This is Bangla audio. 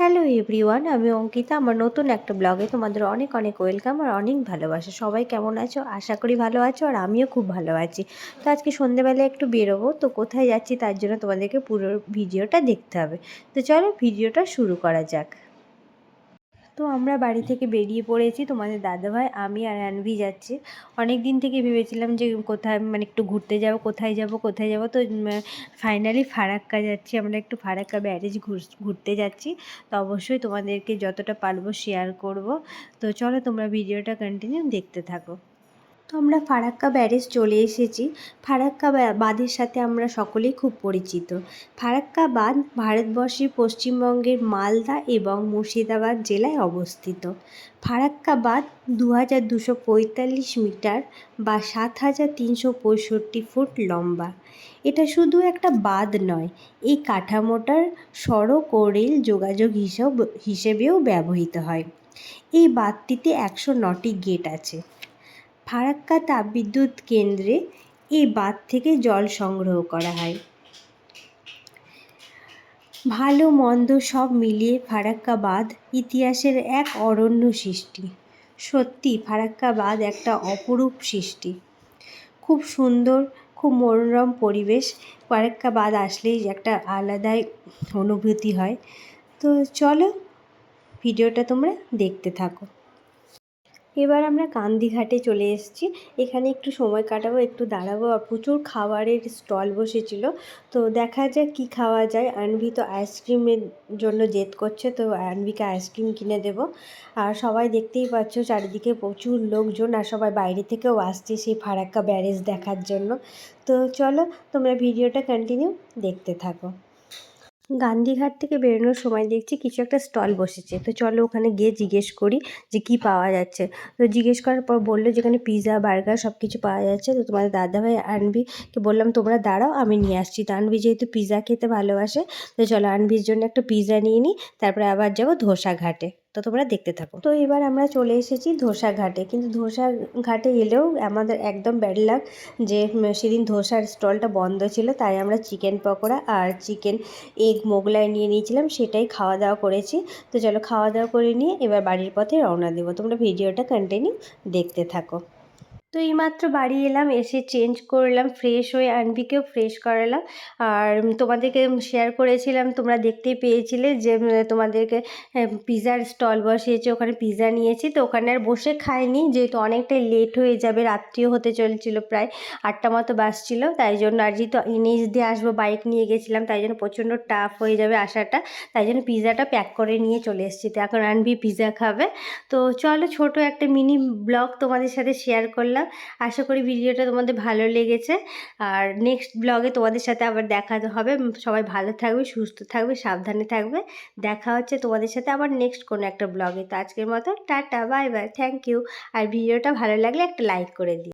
হ্যালো এভরিওয়ান, আমি অঙ্কিতা। আমার নতুন একটা ব্লগে তোমাদের অনেক অনেক ওয়েলকাম আর অনেক ভালোবাসা। সবাই কেমন আছো? আশা করি ভালো আছো, আর আমিও খুব ভালো আছি। তো আজকে সন্ধ্যেবেলায় একটু বেরোবো, তো কোথায় যাচ্ছি তার জন্য তোমাদেরকে পুরো ভিডিওটা দেখতে হবে। তো চলো ভিডিওটা শুরু করা যাক। তো আমরা বাড়ি থেকে বেরিয়ে পড়েছি, তোমাদের দাদাভাই, আমি আর আনভি যাচ্ছি। অনেক দিন থেকে ভেবেছিলাম যে কোথায় একটু ঘুরতে যাব, কোথায় যাব কোথায় যাব। তো ফাইনালি ফারাক্কা যাচ্ছি আমরা, একটু ফারাক্কা ব্যারেজ ঘুরতে যাচ্ছি। তো অবশ্যই তোমাদেরকে যতটা পারবো শেয়ার করব। তো চলো তোমরা ভিডিওটা কন্টিনিউ দেখতে থাকো। তো আমরা ফারাক্কা ব্যারেজ চলে এসেছি। ফারাক্কা বাঁধের সাথে আমরা সকলেই খুব পরিচিত। ফারাক্কা বাঁধ ভারতবর্ষের পশ্চিমবঙ্গের মালদা এবং মুর্শিদাবাদ জেলায় অবস্থিত। ফারাক্কা বাঁধ 2245 মিটার বা 7365 ফুট লম্বা। এটা শুধু একটা বাঁধ নয়, এই কাঠামোটার সড়ক ও রেল যোগাযোগ হিসেবেও ব্যবহৃত হয়। এই বাঁধটিতে 109টি গেট আছে। ফারাক্কা তাপবিদ্যুৎ কেন্দ্রে এই বাঁধ থেকে জল সংগ্রহ করা হয়। ভালো মন্দ সব মিলিয়ে ফারাক্কা বাঁধ ইতিহাসের এক অনন্য সৃষ্টি। সত্যি ফারাক্কা বাঁধ একটা অপরূপ সৃষ্টি। খুব সুন্দর, খুব মনোরম পরিবেশ। ফারাক্কা বাঁধ আসলেই একটা আলাদাই অনুভূতি হয়। তো চলো ভিডিওটা তোমরা দেখতে থাকো। এবার আমরা কান্দিঘাটে চলে এসেছি। এখানে একটু সময় কাটাবো, একটু দাঁড়াবো, আর প্রচুর খাবারের স্টল বসেছিল। তো দেখা যাক কী খাওয়া যায়। আনভি তো আইসক্রিমের জন্য জেদ করছে, তো আনভিকে আইসক্রিম কিনে দেবো। আর সবাই দেখতেই পাচ্ছ চারিদিকে প্রচুর লোকজন, আর সবাই বাইরে থেকেও আসছে সেই ফারাক্কা ব্যারেজ দেখার জন্য। তো চলো তোমরা ভিডিওটা কন্টিনিউ দেখতে থাকো। গান্ধীঘাট থেকে বেরোনোর সময় দেখছি কিছু একটা স্টল বসেছে। তো চলো ওখানে গিয়ে জিজ্ঞেস করি যে কি পাওয়া যাচ্ছে। তো জিজ্ঞেস করার পর বললো যেখানে পিৎজা বার্গার সব কিছু পাওয়া যাচ্ছে। তো তোমাদের দাদাভাই আনভিকে বললাম তোমরা দাঁড়াও, আমি নিয়ে আসছি। তো আনভি যেহেতু পিৎজা খেতে ভালোবাসে, তো চলো আনভির জন্য একটা পিৎজা নিয়ে নিই, তারপরে আবার যাবো ধোসা ঘাটে। তো তোমরা দেখতে থাকো। তো এবার আমরা চলে এসেছি ধোসা ঘাটে, কিন্তু ধোসা ঘাটে এলেও আমাদের একদম ব্যাড লাক যে সেদিন ধোসার স্টলটা বন্ধ ছিল। তাই আমরা চিকেন পকোড়া আর চিকেন এগ মোগলাই নিয়ে নিয়েছিলাম, সেটাই খাওয়া দাওয়া করেছি। তো চলো খাওয়া দাওয়া করে নিয়ে এবার বাড়ির পথে রওনা দেবো। তোমরা ভিডিওটা কন্টিনিউ দেখতে থাকো। তো এইমাত্র বাড়ি এলাম, এসে চেঞ্জ করলাম, ফ্রেশ হয়ে আনভিকেও ফ্রেশ করালাম। আর তোমাদেরকে শেয়ার করেছিলাম, তোমরা দেখতেই পেয়েছিলে যে তোমাদেরকে পিৎজার স্টল বসিয়েছে, ওখানে পিৎজা নিয়েছি। তো ওখানে আর বসে খাইনি, যেহেতু অনেকটাই লেট হয়ে যাবে, রাত্রিও হতে চলছিল, প্রায় 8টা মতো বাজছিল। তাই জন্য, আর যেহেতু এনএইচ দিয়ে আসবো, বাইক নিয়ে গেছিলাম, তাই জন্য প্রচণ্ড টাফ হয়ে যাবে আসাটা। তাই জন্য পিৎজাটা প্যাক করে নিয়ে চলে এসেছি। তো এখন আনভি পিৎজা খাবে। তো চলো ছোট একটা মিনি ব্লগ তোমাদের সাথে শেয়ার করলাম। আশা করি ভিডিওটা তোমাদের ভালো লেগেছে। আর নেক্সট ব্লগে তোমাদের সাথে আবার দেখা হবে। সবাই ভালো থাকবে, সুস্থ থাকবে, সাবধানে থাকবে। দেখা হচ্ছে তোমাদের সাথে আবার নেক্সট কোনো একটা ব্লগে। তো আজকের মতো tata, bye bye, thank you. আর ভিডিওটা ভালো লাগলে একটা লাইক করে দিও।